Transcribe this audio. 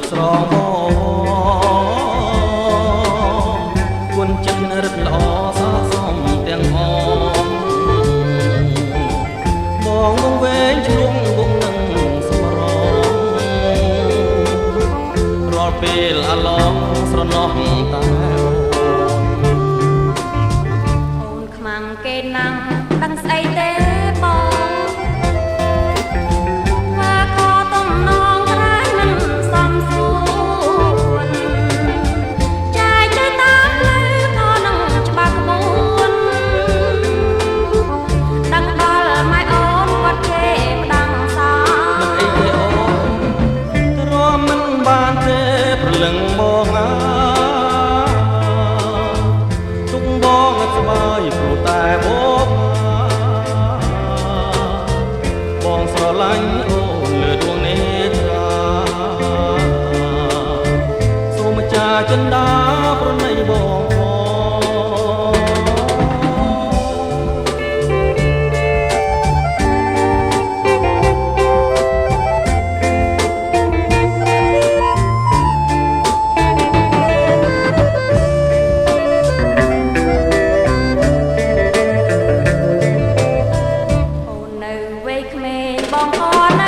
ស្រងគុណចិត្តរឹកល្អសោកសំទាំងអងបងមកវែងជ្រុងវងនឹងសម្រងរាល់ពេលអាឡងស្រណោះតែអូនខ្មាំងគេណាំងដឹងស្អីទេបងលឹងបងទុកបងស្បើយព្រោះតែបងស្រឡាញ់អូនលើដួងនេត្រាសូមម្ចាស់ចិន្តាប្រណីបងបងអ